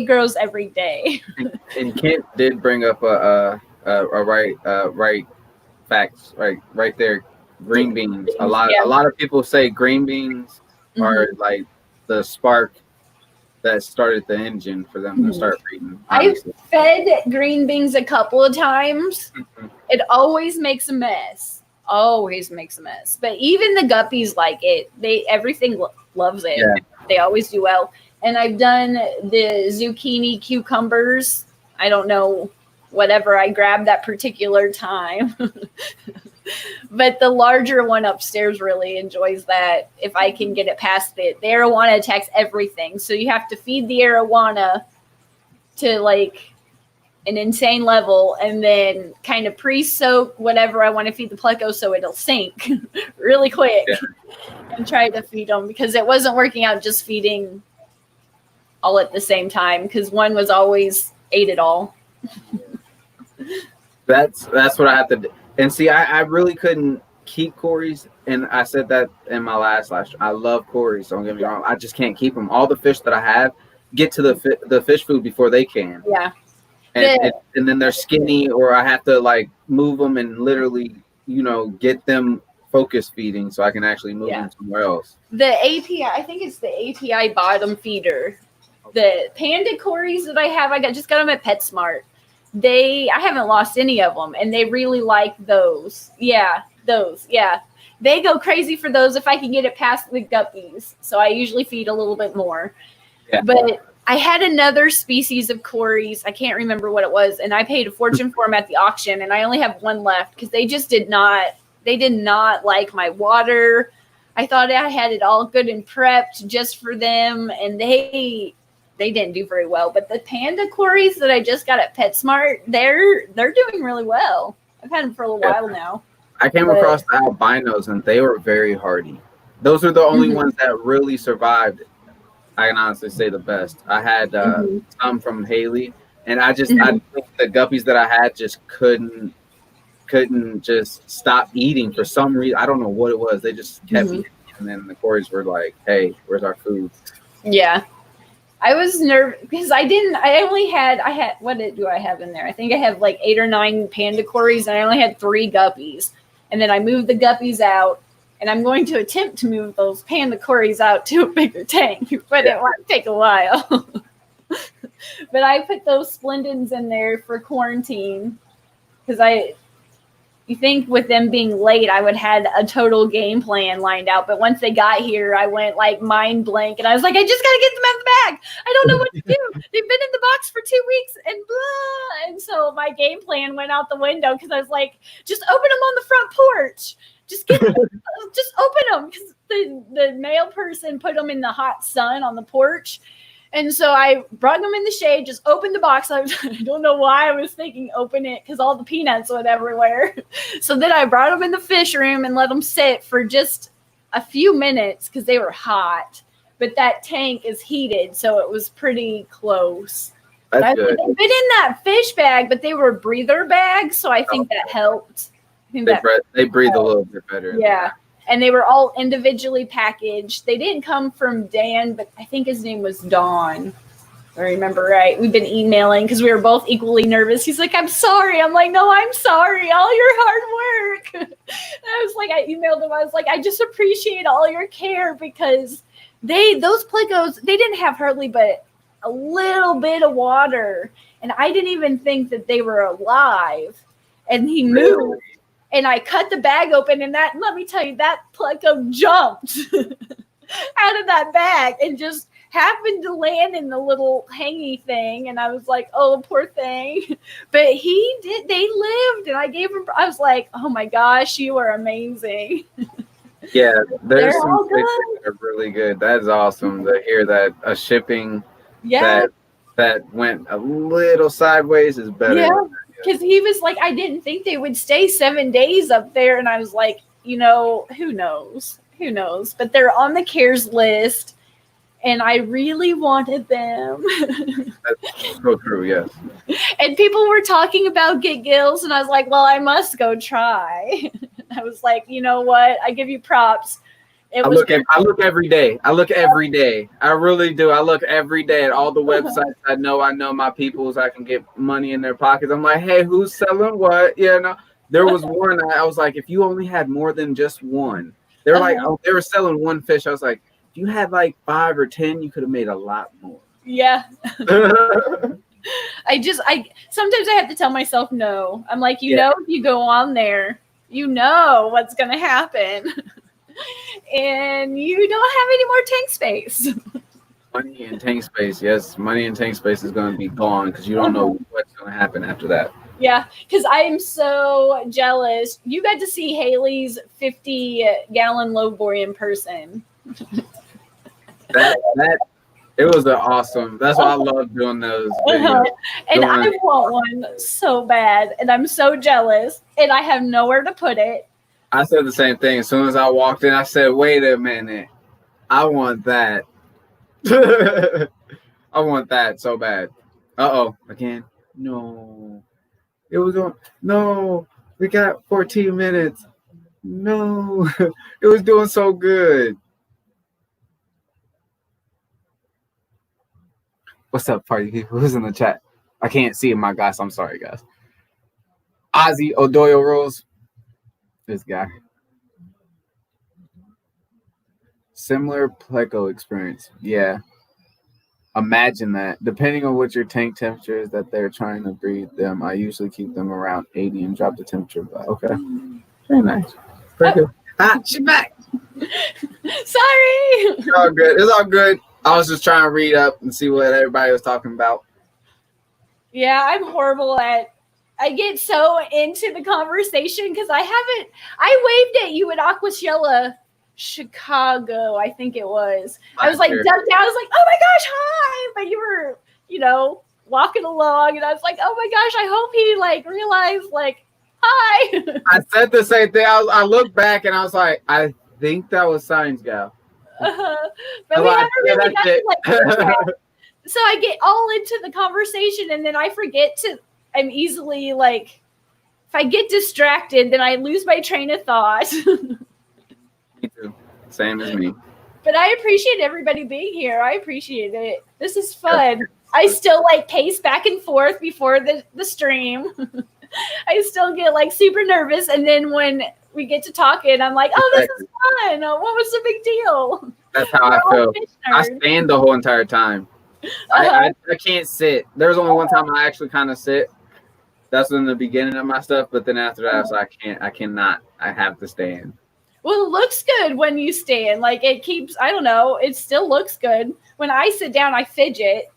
grows every day. And Kent did bring up a right facts right there. Green beans. A lot of people say green beans are like the spark that started the engine for them to start breeding. I've fed green beans a couple of times. It always makes a mess. Always makes a mess. But even the guppies like it. Everything loves it. Yeah. They always do well. And I've done the zucchini cucumbers. I don't know, whatever I grabbed that particular time. But the larger one upstairs really enjoys that if I can get it past it. The arowana attacks everything. So you have to feed the arowana to like an insane level and then kind of pre-soak whatever I want to feed the pleco so it'll sink really quick and try to feed them because it wasn't working out just feeding all at the same time because one was always ate it all. That's what I have to do. And see, I really couldn't keep Corys, and I said that in my last live stream. I love Corys, don't get me wrong. I just can't keep them. All the fish that I have get to the fish food before they can. Yeah. And then they're skinny, or I have to like move them and literally, get them focus feeding so I can actually move them somewhere else. The API, I think it's the API bottom feeder. The panda Corys that I have, I just got them at PetSmart. I haven't lost any of them, and they really like those. Yeah, those. Yeah. They go crazy for those if I can get it past the guppies. So I usually feed a little bit more. Yeah. But I had another species of Corys. I can't remember what it was, and I paid a fortune for them at the auction, and I only have one left because they just did not like my water. I thought I had it all good and prepped just for them, and they didn't do very well. But the panda Corys that I just got at PetSmart, they're doing really well. I've had them for a little while now. I came across the albinos, and they were very hardy. Those are the only ones that really survived. I can honestly say the best. I had some from Haley, and I think the guppies that I had just couldn't just stop eating for some reason. I don't know what it was. They just kept eating, and then the Corys were like, "Hey, where's our food?" Yeah. I was nervous because I had, what do I have in there? I think I have like 8 or 9 panda Corys, and I only had 3 guppies. And then I moved the guppies out, and I'm going to attempt to move those panda Corys out to a bigger tank, but it might take a while. But I put those Splendens in there for quarantine because you think with them being late, I would have had a total game plan lined out. But once they got here, I went like mind blank. And I was like, I just got to get them out of the bag. I don't know what to do. They've been in the box for 2 weeks and blah. And so my game plan went out the window because I was like, just open them on the front porch. Just just open them. Because the male person put them in the hot sun on the porch. And so I brought them in the shade, just opened the box. I don't know why I was thinking open it because all the peanuts went everywhere. So then I brought them in the fish room and let them sit for just a few minutes because they were hot. But that tank is heated, so it was pretty close. That's good. They've been in that fish bag, but they were breather bags, so I think that helped. They breathe a little bit better. Yeah. And they were all individually packaged. They didn't come from Dan, but I think his name was Don. If I remember right. We've been emailing because we were both equally nervous. He's like, I'm sorry. I'm like, no, I'm sorry. All your hard work. And I emailed him. I was like, I just appreciate all your care because those plecos, they didn't have hardly but a little bit of water. And I didn't even think that they were alive. And he moved. And I cut the bag open, and let me tell you, that pleco jumped. out of that bag and just happened to land in the little hangy thing. And I was like, oh, poor thing. But they lived, and I was like, oh my gosh, you are amazing. Yeah, there's They're some all fish good. that are really good. That is awesome to hear that a shipping Yeah. that went a little sideways is better. Yeah. Because he was like, I didn't think they would stay 7 days up there. And I was like, who knows? Who knows? But they're on the CARES list, and I really wanted them. That's so true, yes. And people were talking about get gills, and I was like, well, I must go try. I was like, you know what? I give you props. I look every day. I look every day. I really do. I look every day at all the websites. I know my peoples. I can get money in their pockets. I'm like, hey, who's selling what? There was one. I was like, if you only had more than just one, they were like, oh, they were selling one fish. I was like, if you had like 5 or 10, you could have made a lot more. Yeah. I sometimes I have to tell myself no. I'm like, if you go on there, you know what's going to happen. And you don't have any more tank space. Money and tank space, yes. Money and tank space is going to be gone because you don't know what's going to happen after that. Yeah, because I am so jealous. You got to see Haley's 50-gallon lowboy in person. It was awesome. That's why I love doing those videos. And I want one so bad, and I'm so jealous, and I have nowhere to put it. I said the same thing. As soon as I walked in, I said, wait a minute. I want that. I want that so bad. Uh-oh. Again. No. It was on. No. We got 14 minutes. No. It was doing so good. What's up, party people? Who's in the chat? I can't see my guys. I'm sorry, guys. Ozzy O'Doyle rules. This guy. Similar pleco experience. Yeah. Imagine that. Depending on what your tank temperature is that they're trying to breed them, I usually keep them around 80 and drop the temperature. But okay. Very nice. Very good. She's back. Sorry. It's all good. It's all good. I was just trying to read up and see what everybody was talking about. Yeah, I'm horrible I get so into the conversation because I waved at you at Aquashella, Chicago, I think it was. I was like ducked down. I was like, oh my gosh, hi. But you were, walking along, and I was like, oh my gosh, I hope he realized hi. I said the same thing. I looked back and I was like, I think that was Science Gal. But we haven't really got to so I get all into the conversation, and then I forget I'm easily if I get distracted, then I lose my train of thought. Me too. Same as me. But I appreciate everybody being here. I appreciate it. This is fun. Yeah. I still pace back and forth before the stream. I still get super nervous, and then when we get to talking, I'm like, oh, this is fun. What was the big deal? That's how I feel. I stand the whole entire time. I can't sit. There's only one time I actually kind of sit. That's in the beginning of my stuff, but then after that, so I cannot. I have to stand. Well, it looks good when you stand. It keeps, I don't know, it still looks good. When I sit down, I fidget.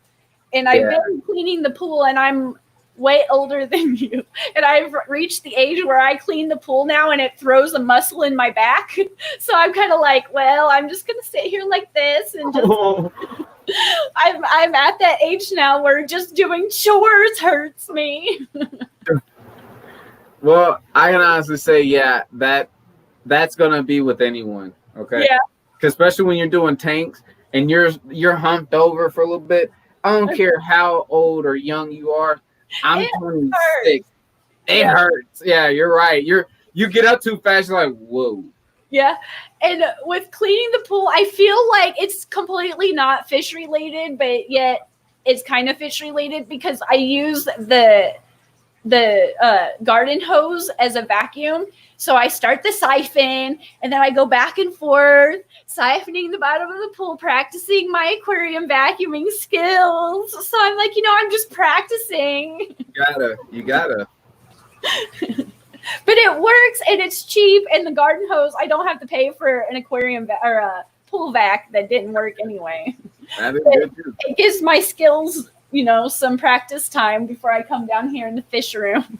And I've been cleaning the pool, and I'm way older than you. And I've reached the age where I clean the pool now, and it throws a muscle in my back. So I'm kind of well, I'm just going to sit here like this and just... I'm at that age now where just doing chores hurts me. Well, I can honestly say, that's gonna be with anyone, okay? Yeah. Because especially when you're doing tanks and you're humped over for a little bit. I don't care how old or young you are. I'm 26. It hurts. Yeah, you're right. You get up too fast. You're like, whoa. Yeah. And with cleaning the pool, I feel like it's completely not fish related, but yet it's kind of fish related because I use the garden hose as a vacuum. So I start the siphon, and then I go back and forth, siphoning the bottom of the pool, practicing my aquarium vacuuming skills. So I'm I'm just practicing. You gotta. But it works, and it's cheap, and the garden hose, I don't have to pay for an aquarium or a pull vac that didn't work anyway. That is good too. It gives my skills, some practice time before I come down here in the fish room.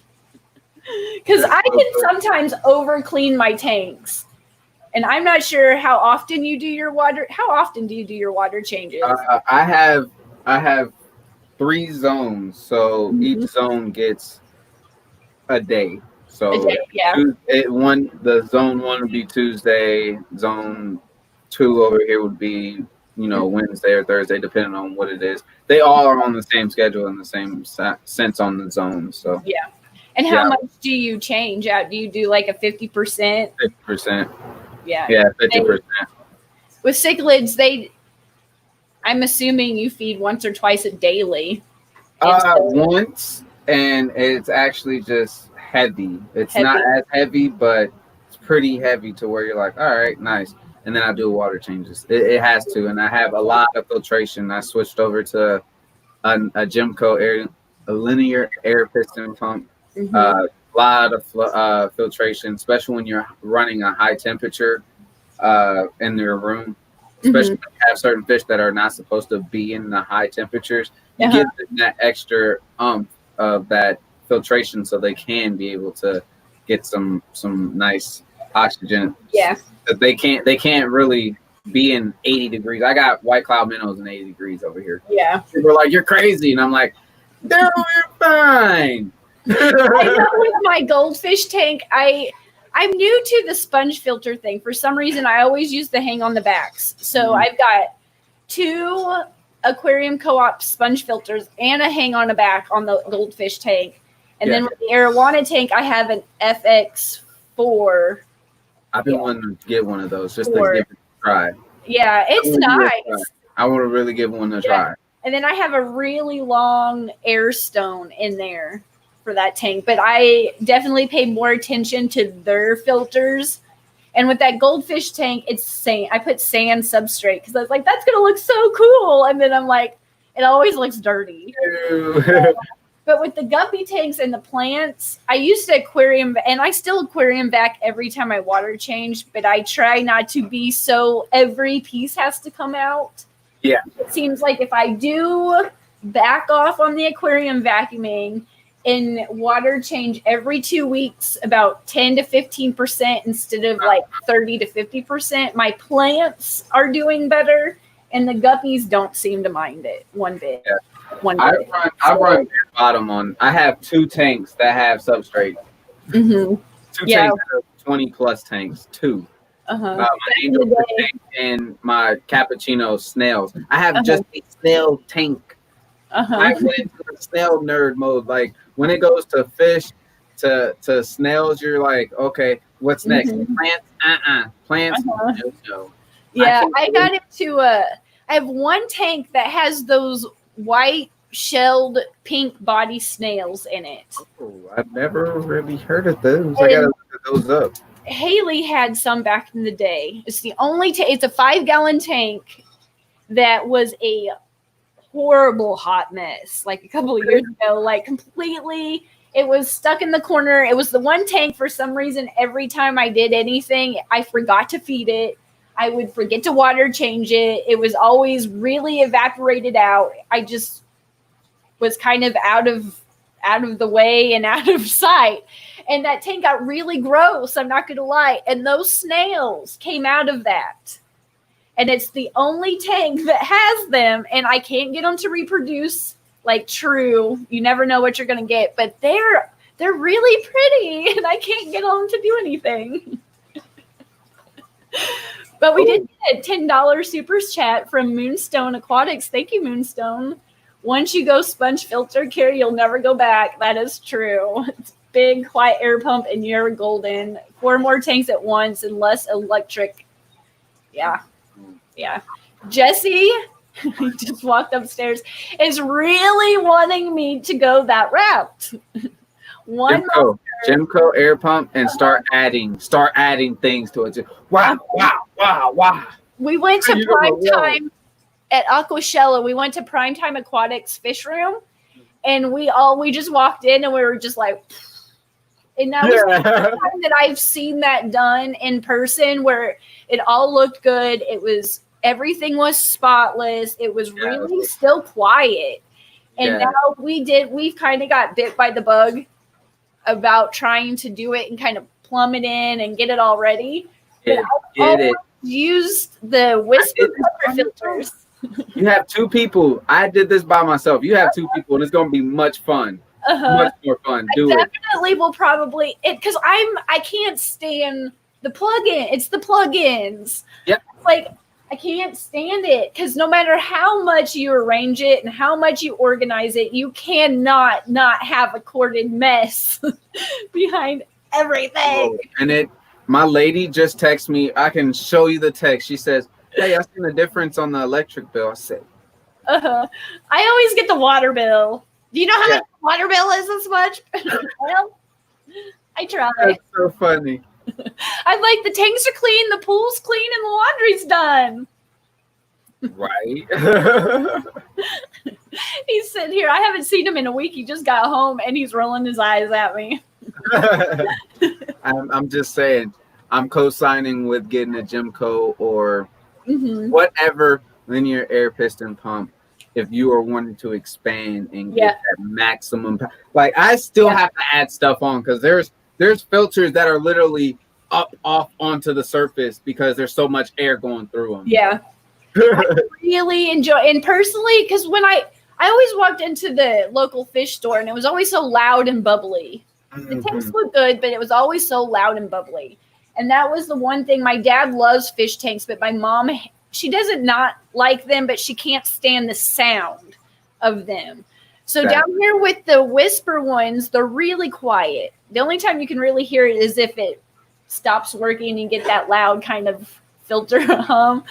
Because I can sometimes over clean my tanks. And I'm not sure how often you do your water. How often do you do your water changes? I have 3 zones, so each zone gets a day. So the zone 1 would be Tuesday, zone 2 over here would be Wednesday or Thursday, depending on what it is. They all are on the same schedule and the same sense on the zone. So yeah. And how much do you change out? Do you do like a 50%? 50%. Yeah. Yeah, 50%. With cichlids, I'm assuming you feed once or twice a daily. Once, and it's actually just heavy. It's not as heavy, but it's pretty heavy to where you're like, all right, nice. And then I do water changes. It has to, and I have a lot of filtration. I switched over to a Gemco a linear air piston pump. A lot of filtration, especially when you're running a high temperature in your room. Especially when you have certain fish that are not supposed to be in the high temperatures. You give them that extra of that filtration so they can be able to get some nice oxygen. Yeah. That they can't really be in 80 degrees. I got white cloud minnows in 80 degrees over here. Yeah. People are like, you're crazy. And I'm like, no, you're fine. I know with my goldfish tank, I'm new to the sponge filter thing. For some reason, I always use the hang on the backs. So I've got 2 aquarium co-op sponge filters and a hang on the back on the goldfish tank. And then with the arowana tank, I have an FX4. I've been wanting to get one of those just to give it a try. Yeah, it's nice. I want to really give one a try. And then I have a really long air stone in there for that tank. But I definitely pay more attention to their filters. And with that goldfish tank, it's sand. I put sand substrate because I was like, that's going to look so cool. And then I'm like, it always looks dirty. But with the guppy tanks and the plants, I used to aquarium, and I still aquarium vac every time I water change, but I try not to be so every piece has to come out. Yeah. It seems like if I do back off on the aquarium vacuuming and water change every 2 weeks, about 10 to 15% instead of like 30 to 50%, my plants are doing better, and the guppies don't seem to mind it one bit. Yeah. I run bare bottom on. I have 2 tanks that have substrate. 2 tanks that have 20 plus tanks. 2. My angel tank and my cappuccino snails. I have just a snail tank. I went into the snail nerd mode. Like when it goes to fish, to snails, you're like, okay, what's next? Plants? Plants? No. Yeah, I got into I have 1 tank that has those white shelled pink body snails in it. Oh, I've never really heard of those. I gotta look those up. Haley had some back in the day. It's the only it's a 5-gallon tank that was a horrible hot mess like a couple of years ago. Like completely, it was stuck in the corner. It was the 1 tank for some reason. Every time I did anything, I forgot to feed it. I would forget to water change it. It was always really evaporated out. I just was kind of out of the way and out of sight. And that tank got really gross, I'm not going to lie. And those snails came out of that. And it's the only tank that has them. And I can't get them to reproduce like true. You never know what you're going to get. But they're really pretty. And I can't get them to do anything. But we did get a $10 super chat from Moonstone Aquatics. Thank you, Moonstone. Once you go sponge filter care, you'll never go back. That is true. It's big, quiet air pump, and you're golden. 4 more tanks at once and less electric. Yeah. Jesse, just walked upstairs, is really wanting me to go that route. Gemco air pump and start adding things to it. Wow. We went to Primetime at Aquashella. We went to Primetime Aquatics fish room, and we just walked in and we were just like, And that was the first time that I've seen that done in person, where it all looked good. Everything was spotless. It was really still quiet. And now we've kind of got bit by the bug about trying to do it and kind of plumb it in and get it all ready. But I've always used the whisper filters. You have two people. I did this by myself. You have two people, and it's going to be much fun. Much more fun. Do it. Definitely will probably because I can't stand the plugin. It's the plugins. Yep. Like I can't stand it because no matter how much you arrange it and how much you organize it, you cannot not have a corded mess behind everything. And my lady just texted me. I can show you the text. She says, "Hey, I seen a difference on the electric bill." I said, I always get the water bill. Do you know how much the water bill is this much? Well, I try. That's so funny. I'm like, the tanks are clean, the pool's clean, and the laundry's done. Right. He's sitting here. I haven't seen him in a week. He just got home, and he's rolling his eyes at me. I'm just saying, I'm co-signing with getting a Gemco or whatever linear air piston pump if you are wanting to expand and get that maximum. Like I still have to add stuff on because there's filters that are literally off onto the surface because there's so much air going through them. Yeah. I really enjoy, and personally, because when I always walked into the local fish store and it was always so loud and bubbly. The tanks looked good, but it was always so loud and bubbly. And that was the one thing. My dad loves fish tanks, but my mom, she doesn't not like them, but she can't stand the sound of them. So down here with the whisper ones, they're really quiet. The only time you can really hear it is if it stops working and you get that loud kind of filter hum.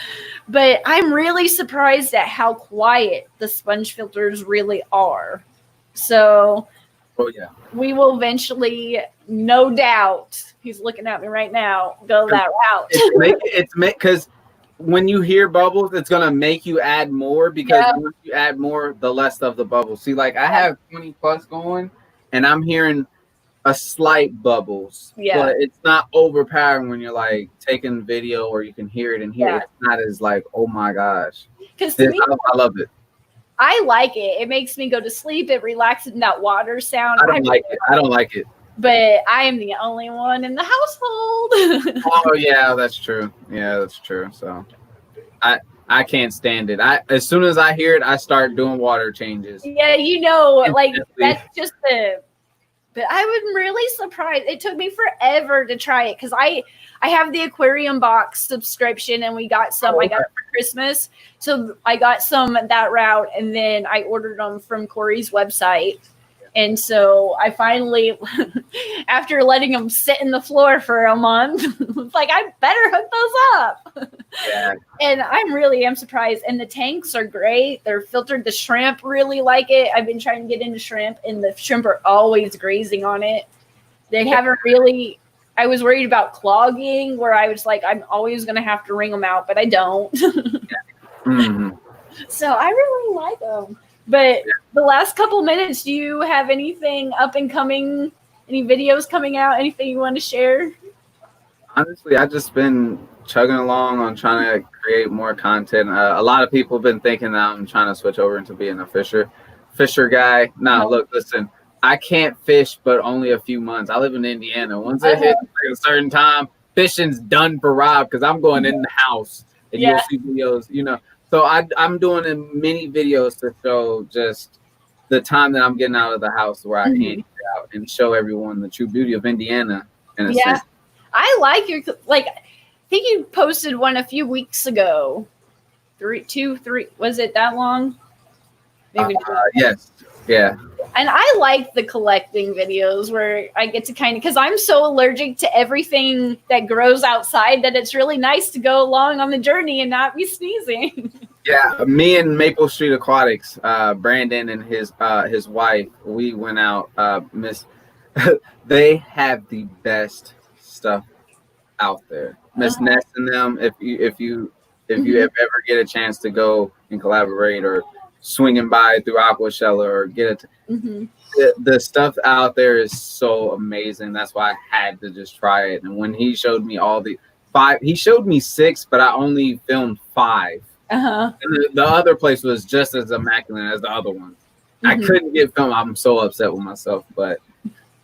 But I'm really surprised at how quiet the sponge filters really are. So we will eventually, no doubt, he's looking at me right now, go that route. It's because when you hear bubbles, it's gonna make you add more because once you add more, the less of the bubbles. See, like I have 20 plus going, and I'm hearing a slight bubbles, but it's not overpowering when you're like taking video or you can hear it and hear it. It's not as like, oh my gosh, because I love it. I like it. It makes me go to sleep. It relaxes in that water sound. I don't like it. But I am the only one in the household. Oh yeah, that's true. Yeah, that's true. So I can't stand it. As soon as I hear it, I start doing water changes. Yeah, you know, like that's just but I was really surprised. It took me forever to try it because I have the aquarium box subscription and we got some. I got it for Christmas. So I got some that route and then I ordered them from Corey's website. And so I finally, after letting them sit in the floor for a month, was like, I better hook those up. Yeah. And I really am surprised. And the tanks are great. They're filtered. The shrimp really like it. I've been trying to get into shrimp, and the shrimp are always grazing on it. They haven't really, I was worried about clogging, where I was like, I'm always going to have to wring them out, but I don't. So I really like them. But the last couple minutes, do you have anything up and coming, any videos coming out, anything you want to share? Honestly, I've just been chugging along on trying to create more content. A lot of people have been thinking that I'm trying to switch over into being a fisher guy. Nah, look, listen, I can't fish, but only a few months. I live in Indiana. Once it hits like a certain time, fishing's done for Rob because I'm going in the house and you'll see videos, you know. So I'm doing mini videos to show just the time that I'm getting out of the house where I can't get out and show everyone the true beauty of Indiana. In a sense. I like your, like, I think you posted one a few weeks ago. 3, was it that long? Maybe yes. Yeah. And I like the collecting videos where I get to kind of, because I'm so allergic to everything that grows outside that it's really nice to go along on the journey and not be sneezing. Yeah, me and Maple Street Aquatics, Brandon and his wife, we went out. They have the best stuff out there. Miss Ness and them. If you ever get a chance to go and collaborate or swinging by through Aqua Shella or get it. Mm-hmm. The stuff out there is so amazing. That's why I had to just try it. And when he showed me all the 5, he showed me 6, but I only filmed 5. Uh-huh. And the other place was just as immaculate as the other one. Mm-hmm. I couldn't get filmed. I'm so upset with myself, but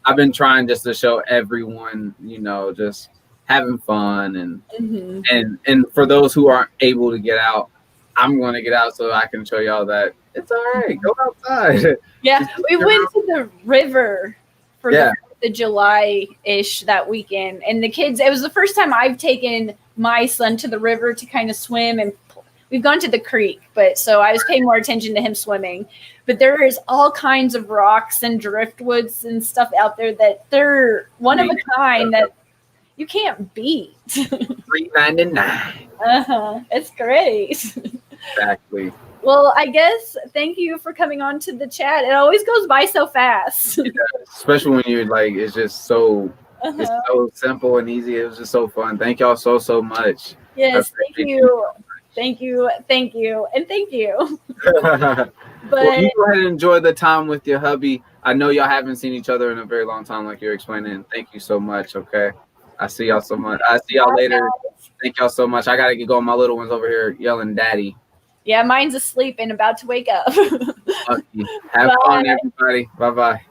I've been trying just to show everyone, you know, just having fun and Mm-hmm. and for those who aren't able to get out, I'm going to get out so I can show y'all that it's all right. Go outside. Yeah, we went to the river for the July-ish that weekend, and the kids, it was the first time I've taken my son to the river to kind of swim, and we've gone to the creek, but so I was paying more attention to him swimming. But there is all kinds of rocks and driftwoods and stuff out there that they're one of a kind that you can't beat. $3.99. It's great. Exactly. Well, I guess thank you for coming on to the chat. It always goes by so fast. Yeah, especially when you're like, it's just so it's so simple and easy. It was just so fun. Thank y'all so much. Yes, thank you. Thank you, and thank you. But well, you go ahead and enjoy the time with your hubby. I know y'all haven't seen each other in a very long time, like you're explaining. Thank you so much. Okay, I see y'all so much. I see y'all later. Thank y'all so much. I gotta get going. My little one's over here yelling, "Daddy." Yeah, mine's asleep and about to wake up. Have fun, everybody. Bye bye.